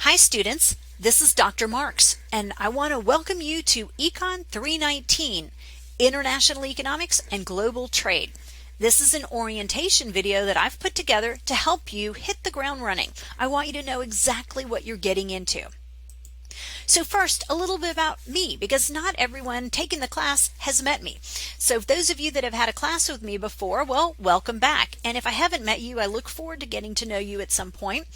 Hi students, this is Dr. Marks, and I want to welcome you to Econ 319, International Economics and Global Trade. This is an orientation video that I've put together to help you hit the ground running. I want you to know exactly what you're getting into. So first, a little bit about me, because not everyone taking the class has met me. So those of you that have had a class with me before, well, welcome back. And if I haven't met you, I look forward to getting to know you at some point.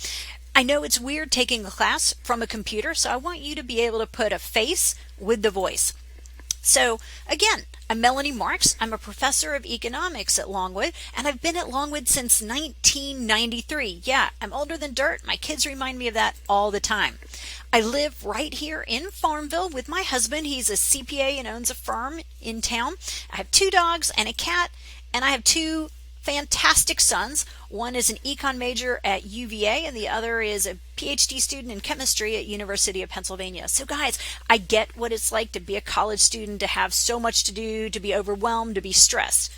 I know it's weird taking a class from a computer, so I want you to be able to put a face with the voice. So again, I'm Melanie Marks. I'm a professor of economics at Longwood, and I've been at Longwood since 1993. Yeah, I'm older than dirt. My kids remind me of that all the time. I live right here in Farmville with my husband. He's a CPA and owns a firm in town. I have 2 dogs and a cat, and I have 2 fantastic sons. One is an econ major at UVA and the other is a PhD student in chemistry at University of Pennsylvania. So guys, I get what it's like to be a college student, to have so much to do, to be overwhelmed, to be stressed.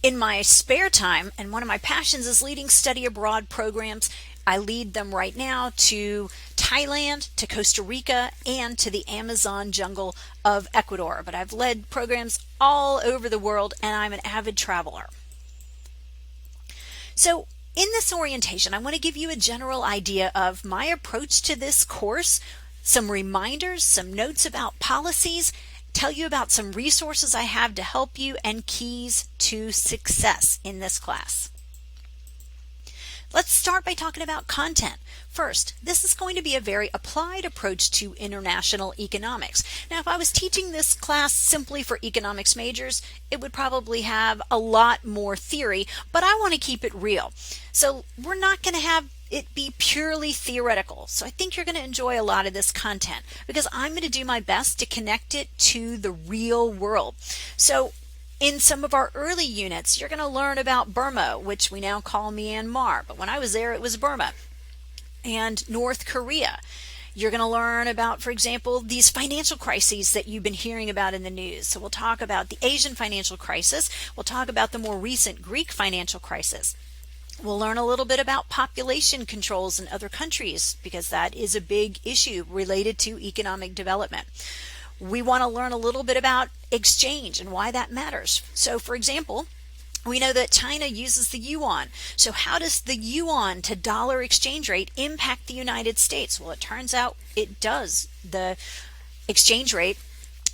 In my spare time, and one of my passions is leading study abroad programs. I lead them right now to Thailand, to Costa Rica, and to the Amazon jungle of Ecuador. But I've led programs all over the world, and I'm an avid traveler. So in this orientation, I want to give you a general idea of my approach to this course, some reminders, some notes about policies, tell you about some resources I have to help you, and keys to success in this class. Let's start by talking about content. First, this is going to be a very applied approach to international economics. Now, if I was teaching this class simply for economics majors, it would probably have a lot more theory, but I want to keep it real. So we're not going to have it be purely theoretical. So I think you're going to enjoy a lot of this content because I'm going to do my best to connect it to the real world. So in some of our early units, you're going to learn about Burma, which we now call Myanmar, but when I was there, it was Burma, and North Korea. You're going to learn about, for example, these financial crises that you've been hearing about in the news. So we'll talk about the Asian financial crisis. We'll talk about the more recent Greek financial crisis. We'll learn a little bit about population controls in other countries because that is a big issue related to economic development. We want to learn a little bit about exchange and why that matters. So, for example, we know that China uses the yuan. So how does the yuan to dollar exchange rate impact the United States? Well, it turns out it does. The exchange rate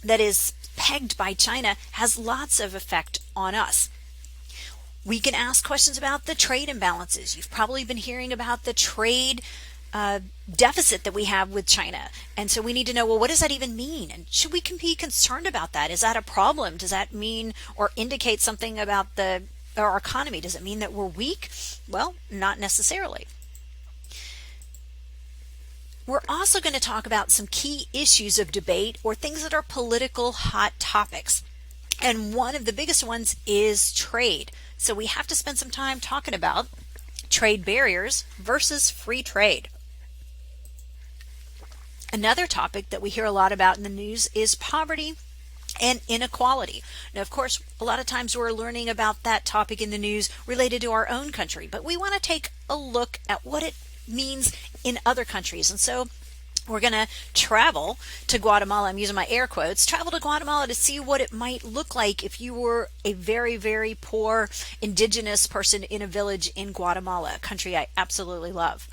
that is pegged by China has lots of effect on us. We can ask questions about the trade imbalances. You've probably been hearing about the trade deficit that we have with China. And so we need to know, well, what does that even mean? And should we be concerned about that? Is that a problem? Does that mean or indicate something about our economy? Does it mean that we're weak? Well, not necessarily. We're also going to talk about some key issues of debate or things that are political hot topics. And one of the biggest ones is trade. So we have to spend some time talking about trade barriers versus free trade. Another topic that we hear a lot about in the news is poverty and inequality. Now, of course, a lot of times we're learning about that topic in the news related to our own country, but we want to take a look at what it means in other countries. And so we're going to travel to Guatemala. I'm using my air quotes. Travel to Guatemala to see what it might look like if you were a very, very poor indigenous person in a village in Guatemala, a country I absolutely love.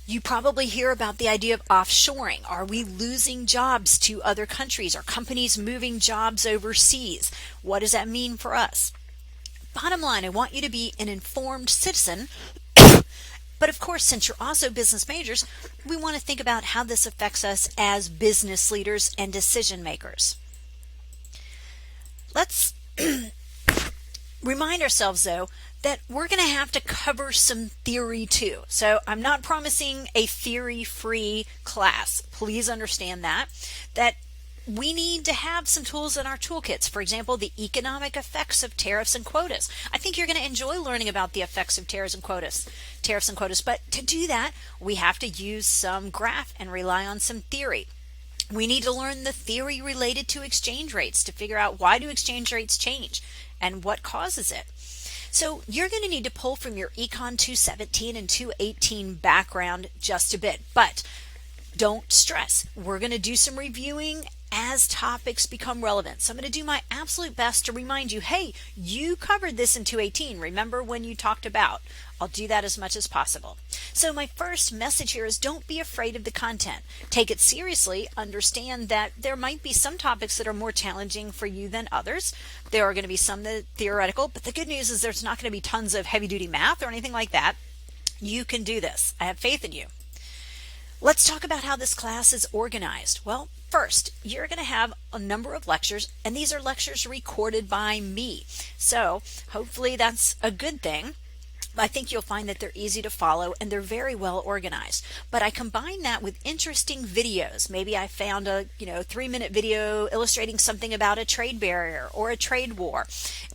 You probably hear about the idea of offshoring. Are we losing jobs to other countries? Are companies moving jobs overseas? What does that mean for us? Bottom line, I want you to be an informed citizen. But of course, since you're also business majors, we want to think about how this affects us as business leaders and decision makers. Let's remind ourselves, though, that we're going to have to cover some theory too. So I'm not promising a theory-free class. Please understand that we need to have some tools in our toolkits. For example, the economic effects of tariffs and quotas. I think you're going to enjoy learning about the effects of tariffs and quotas. But to do that, we have to use some graph and rely on some theory. We need to learn the theory related to exchange rates to figure out why do exchange rates change and what causes it. So you're going to need to pull from your Econ 217 and 218 background just a bit, but don't stress. We're going to do some reviewing as topics become relevant. So I'm going to do my absolute best to remind you, hey, you covered this in 218. Remember when you talked about? I'll do that as much as possible. So my first message here is don't be afraid of the content. Take it seriously. Understand that there might be some topics that are more challenging for you than others. There are going to be some that are theoretical, but the good news is there's not going to be tons of heavy-duty math or anything like that. You can do this. I have faith in you. Let's talk about how this class is organized. Well, first, you're going to have a number of lectures, and these are lectures recorded by me. So hopefully that's a good thing. I think you'll find that they're easy to follow and they're very well organized. But I combine that with interesting videos. Maybe I found a 3-minute video illustrating something about a trade barrier or a trade war.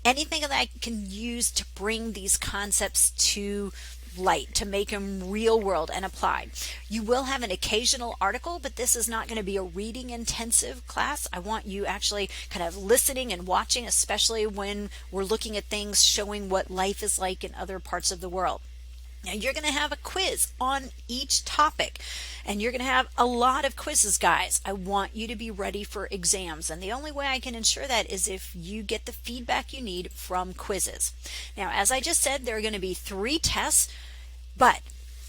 Anything that I can use to bring these concepts to light, to make them real world and applied. You will have an occasional article, but this is not going to be a reading intensive class. I want you actually kind of listening and watching, especially when we're looking at things showing what life is like in other parts of the world. Now you're going to have a quiz on each topic, and you're going to have a lot of quizzes, guys. I want you to be ready for exams, and the only way I can ensure that is if you get the feedback you need from quizzes. Now, as I just said, there are going to be 3 tests, but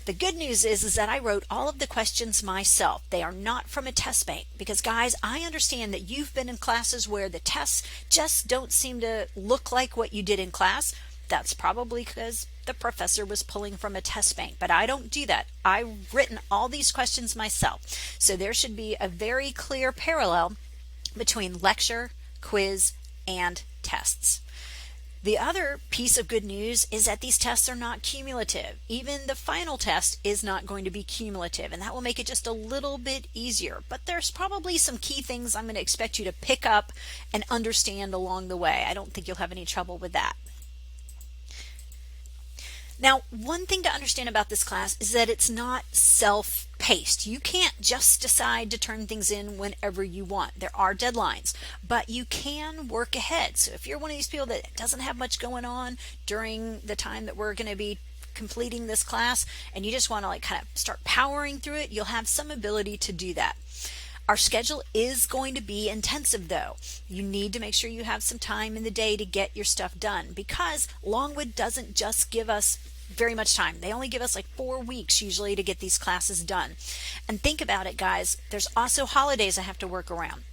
the good news is that I wrote all of the questions myself. They are not from a test bank because, guys, I understand that you've been in classes where the tests just don't seem to look like what you did in class. That's probably because the professor was pulling from a test bank, but I don't do that. I've written all these questions myself. So there should be a very clear parallel between lecture, quiz, and tests. The other piece of good news is that these tests are not cumulative. Even the final test is not going to be cumulative, and that will make it just a little bit easier. But there's probably some key things I'm going to expect you to pick up and understand along the way. I don't think you'll have any trouble with that. Now, one thing to understand about this class is that it's not self-paced. You can't just decide to turn things in whenever you want. There are deadlines, but you can work ahead. So if you're one of these people that doesn't have much going on during the time that we're going to be completing this class, and you just want to kind of start powering through it, you'll have some ability to do that. Our schedule is going to be intensive, though. You need to make sure you have some time in the day to get your stuff done, because Longwood doesn't just give us very much time. They only give us like 4 weeks usually to get these classes done. And think about it, guys. There's also holidays I have to work around.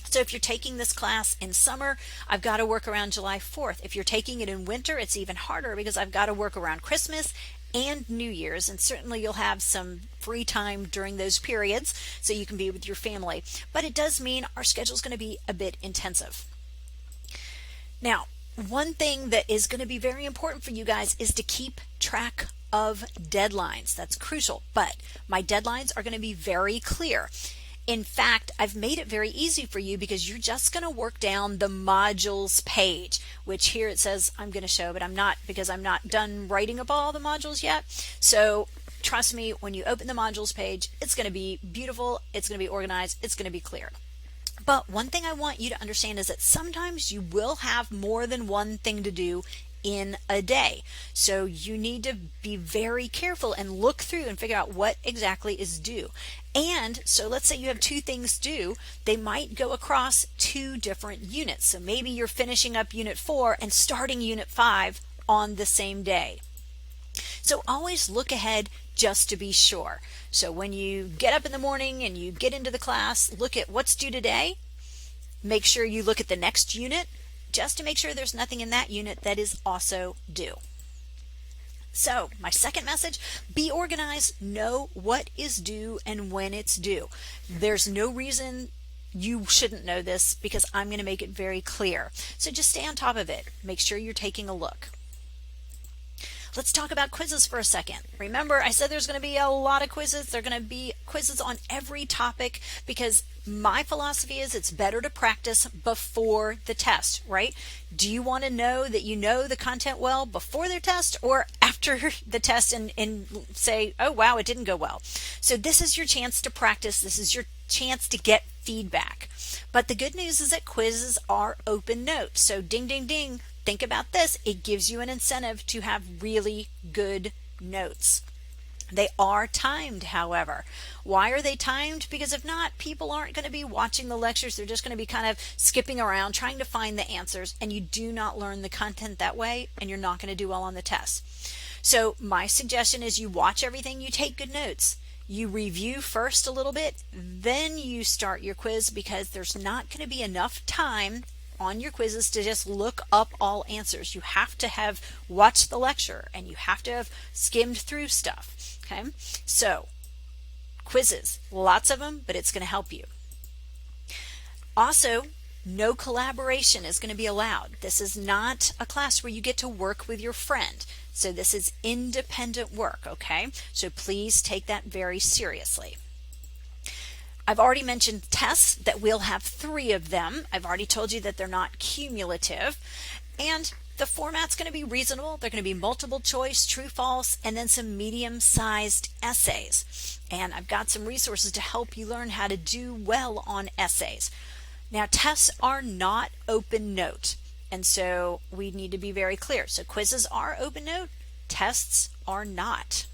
So if you're taking this class in summer, I've got to work around July 4th. If you're taking it in winter, it's even harder because I've got to work around Christmas and New Year's, and certainly you'll have some free time during those periods so you can be with your family. But it does mean our schedule is going to be a bit intensive. Now, one thing that is going to be very important for you guys is to keep track of deadlines. That's crucial, but my deadlines are going to be very clear. In fact, I've made it very easy for you because you're just going to work down the modules page, which here it says I'm going to show, but I'm not, because I'm not done writing up all the modules yet. So trust me, when you open the modules page, it's going to be beautiful, it's going to be organized, it's going to be clear. But one thing I want you to understand is that sometimes you will have more than one thing to do in a day. So you need to be very careful and look through and figure out what exactly is due. And so let's say you have 2 things due, they might go across 2 different units. So maybe you're finishing up unit 4 and starting unit 5 on the same day. So always look ahead just to be sure. So when you get up in the morning and you get into the class, look at what's due today. Make sure you look at the next unit just to make sure there's nothing in that unit that is also due. So my second message, be organized, know what is due and when it's due. There's no reason you shouldn't know this because I'm going to make it very clear. So just stay on top of it. Make sure you're taking a look. Let's talk about quizzes for a second. Remember, I said there's going to be a lot of quizzes. There are going to be quizzes on every topic because my philosophy is it's better to practice before the test, right? Do you want to know that you know the content well before the test or after the test and say, oh, wow, it didn't go well? So this is your chance to practice. This is your chance to get feedback. But the good news is that quizzes are open notes. So ding, ding, ding. think about this. It gives you an incentive to have really good notes. They are timed, however. Why are they timed? Because if not, people aren't going to be watching the lectures. They're just going to be kind of skipping around trying to find the answers, and you do not learn the content that way, and you're not going to do well on the test. So my suggestion is you watch everything, you take good notes. You review first a little bit, then you start your quiz, because there's not going to be enough time on your quizzes to just look up all answers. You have to have watched the lecture, and you have to have skimmed through stuff. Okay, so quizzes, lots of them, but it's going to help you. Also, no collaboration is going to be allowed. This is not a class where you get to work with your friend. So this is independent work, okay? So please take that very seriously. I've already mentioned tests, that we'll have 3 of them. I've already told you that they're not cumulative. And the format's going to be reasonable. They're going to be multiple choice, true, false, and then some medium-sized essays. And I've got some resources to help you learn how to do well on essays. Now, tests are not open note, and so we need to be very clear. So quizzes are open note, tests are not.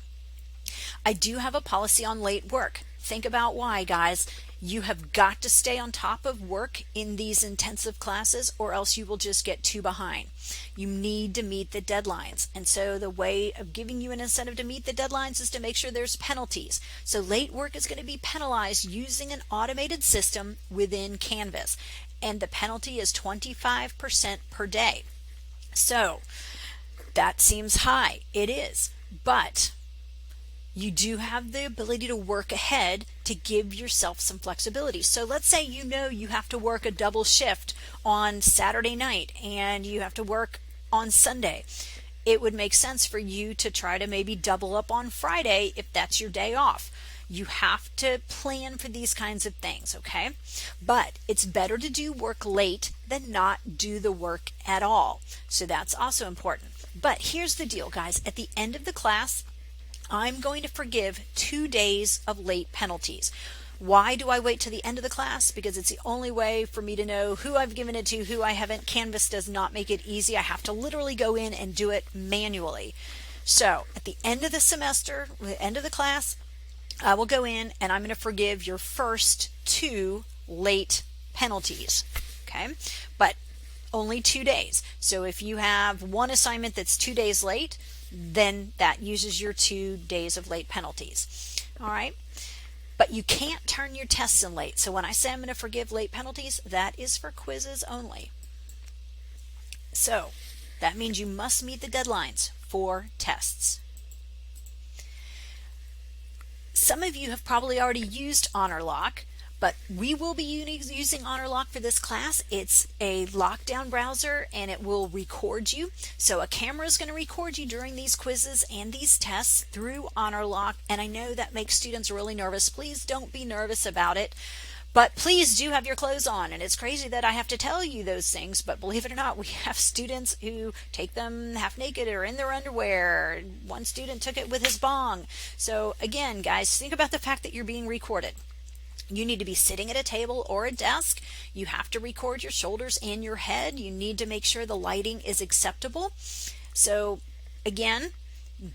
I do have a policy on late work. Think about why, guys. You have got to stay on top of work in these intensive classes, or else you will just get too behind. You need to meet the deadlines. And so the way of giving you an incentive to meet the deadlines is to make sure there's penalties. So late work is going to be penalized using an automated system within Canvas. And the penalty is 25% per day. So that seems high. It is. But you do have the ability to work ahead to give yourself some flexibility. So let's say you know you have to work a double shift on Saturday night and you have to work on Sunday. It would make sense for you to try to maybe double up on Friday if that's your day off. You have to plan for these kinds of things, okay? But it's better to do work late than not do the work at all. So that's also important. But here's the deal, guys. At the end of the class, I'm going to forgive 2 days of late penalties. Why do I wait to the end of the class? Because it's the only way for me to know who I've given it to, who I haven't. Canvas does not make it easy. I have to literally go in and do it manually. So at the end of the semester, the end of the class, I will go in and I'm going to forgive your first 2 late penalties. Okay? But only 2 days. So if you have one assignment that's 2 days late, then that uses your 2 days of late penalties. All right? But you can't turn your tests in late. So when I say I'm going to forgive late penalties, that is for quizzes only. So that means you must meet the deadlines for tests. Some of you have probably already used HonorLock, but we will be using HonorLock for this class. It's a lockdown browser and it will record you. So a camera is going to record you during these quizzes and these tests through HonorLock. And I know that makes students really nervous. Please don't be nervous about it. But please do have your clothes on. And it's crazy that I have to tell you those things, but believe it or not, we have students who take them half naked or in their underwear. One student took it with his bong. So again, guys, think about the fact that you're being recorded. You need to be sitting at a table or a desk. You have to record your shoulders and your head. You need to make sure the lighting is acceptable. So again,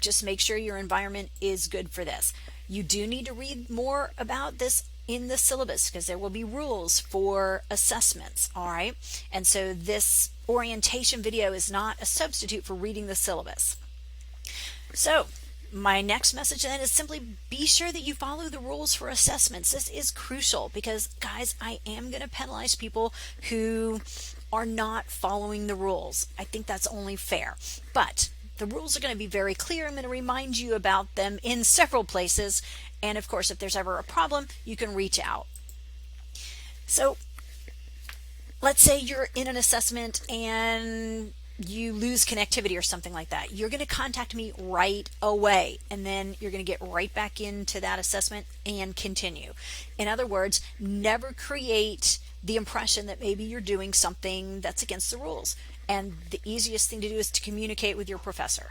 just make sure your environment is good for this. You do need to read more about this in the syllabus because there will be rules for assessments, all right? And so this orientation video is not a substitute for reading the syllabus. So my next message then is simply be sure that you follow the rules for assessments. This is crucial because, guys, I am going to penalize people who are not following the rules. I think that's only fair. But the rules are going to be very clear. I'm going to remind you about them in several places. And of course, if there's ever a problem, you can reach out. So let's say you're in an assessment and you lose connectivity or something like that. You're going to contact me right away, and then you're going to get right back into that assessment and continue. In other words, never create the impression that maybe you're doing something that's against the rules. And the easiest thing to do is to communicate with your professor.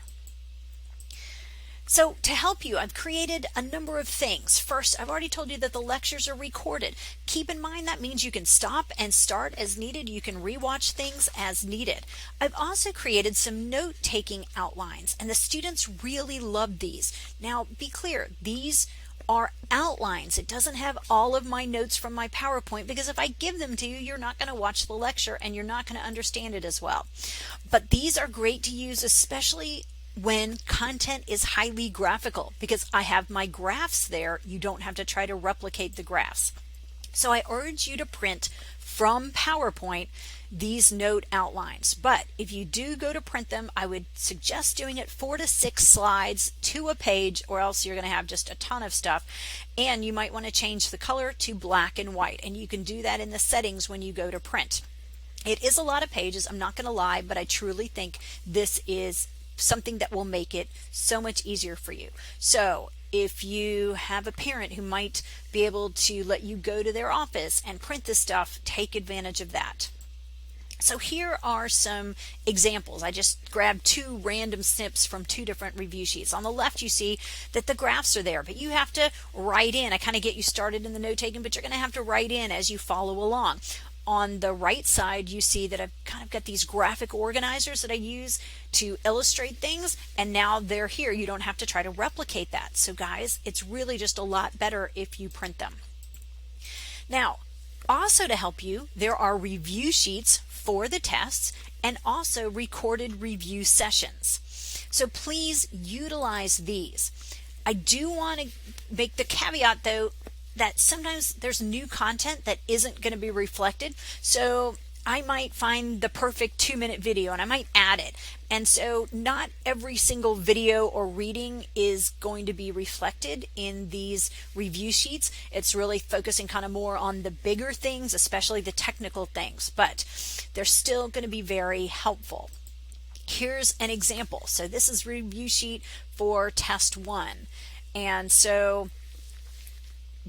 So to help you, I've created a number of things. First, I've already told you that the lectures are recorded. Keep in mind that means you can stop and start as needed. You can rewatch things as needed. I've also created some note-taking outlines, and the students really love these. Now, be clear, these are outlines. It doesn't have all of my notes from my PowerPoint, because if I give them to you, you're not going to watch the lecture and you're not going to understand it as well. But these are great to use, especially when content is highly graphical, because I have my graphs there. You don't have to try to replicate the graphs. So I urge you to print from PowerPoint these note outlines. But if you do go to print them, I would suggest doing it 4 to 6 slides to a page, or else you're going to have just a ton of stuff. And you might want to change the color to black and white, and you can do that in the settings when you go to print. It is a lot of pages, I'm not going to lie, but I truly think this is something that will make it so much easier for you. So if you have a parent who might be able to let you go to their office and print this stuff, take advantage of that. So here are some examples. I just grabbed 2 random snips from 2 different review sheets. On the left, you see that the graphs are there, but you have to write in. I kind of get you started in the note taking, but you're going to have to write in as you follow along. On the right side, you see that I've kind of got these graphic organizers that I use to illustrate things, and now they're here. You don't have to try to replicate that. So guys, it's really just a lot better if you print them. Now, also to help you, there are review sheets for the tests and also recorded review sessions. So please utilize these. I do want to make the caveat though that sometimes there's new content that isn't going to be reflected. So I might find the perfect 2-minute video and I might add it. And so not every single video or reading is going to be reflected in these review sheets. It's really focusing kind of more on the bigger things, especially the technical things, but they're still going to be very helpful. Here's an example. So this is review sheet for test 1. And so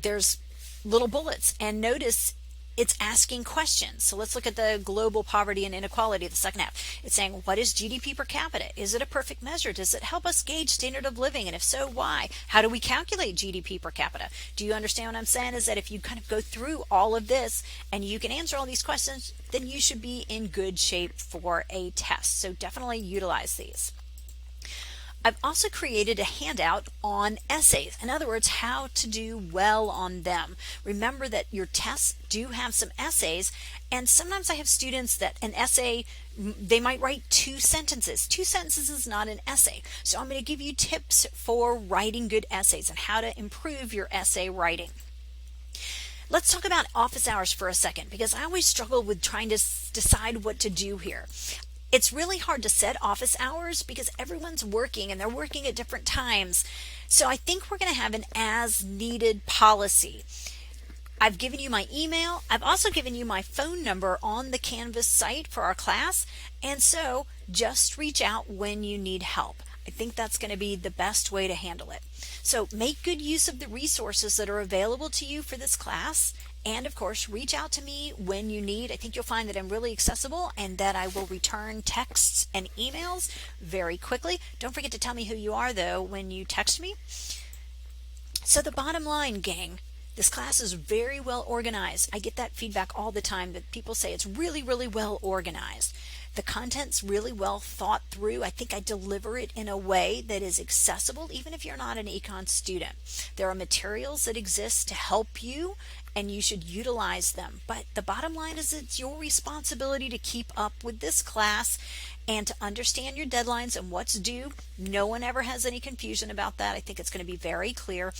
there's little bullets, and notice it's asking questions. So let's look at the global poverty and inequality, the second half. It's saying, what is GDP per capita? Is it a perfect measure? Does it help us gauge standard of living? And if so, why? How do we calculate GDP per capita? Do you understand what I'm saying? Is that if you kind of go through all of this and you can answer all these questions, then you should be in good shape for a test. So definitely utilize these. I've also created a handout on essays. In other words, how to do well on them. Remember that your tests do have some essays, and sometimes I have students that an essay, they might write 2 sentences. 2 sentences is not an essay. So I'm going to give you tips for writing good essays and how to improve your essay writing. Let's talk about office hours for a second, because I always struggle with trying to decide what to do here. It's really hard to set office hours because everyone's working and they're working at different times. So I think we're going to have an as needed policy. I've given you my email. I've also given you my phone number on the Canvas site for our class. And so just reach out when you need help. I think that's going to be the best way to handle it. So make good use of the resources that are available to you for this class. And of course, reach out to me when you need. I think you'll find that I'm really accessible and that I will return texts and emails very quickly. Don't forget to tell me who you are, though, when you text me. So the bottom line, gang, this class is very well organized. I get that feedback all the time that people say it's really, really well organized. The content's really well thought through. I think I deliver it in a way that is accessible even if you're not an econ student. There are materials that exist to help you and you should utilize them. But the bottom line is it's your responsibility to keep up with this class and to understand your deadlines and what's due. No one ever has any confusion about that. I think it's going to be very clear.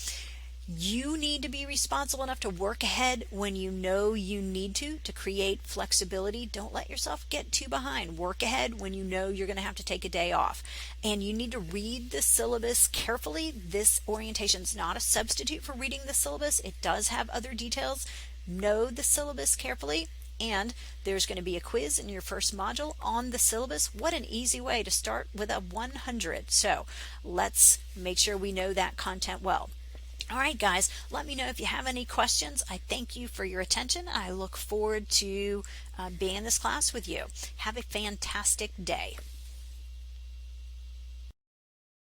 You need to be responsible enough to work ahead when you know you need to create flexibility. Don't let yourself get too behind. Work ahead when you know you're going to have to take a day off. And you need to read the syllabus carefully. This orientation is not a substitute for reading the syllabus. It does have other details. Know the syllabus carefully. And there's going to be a quiz in your first module on the syllabus. What an easy way to start with a 100. So let's make sure we know that content well. All right, guys, let me know if you have any questions. I thank you for your attention. I look forward to being in this class with you. Have a fantastic day.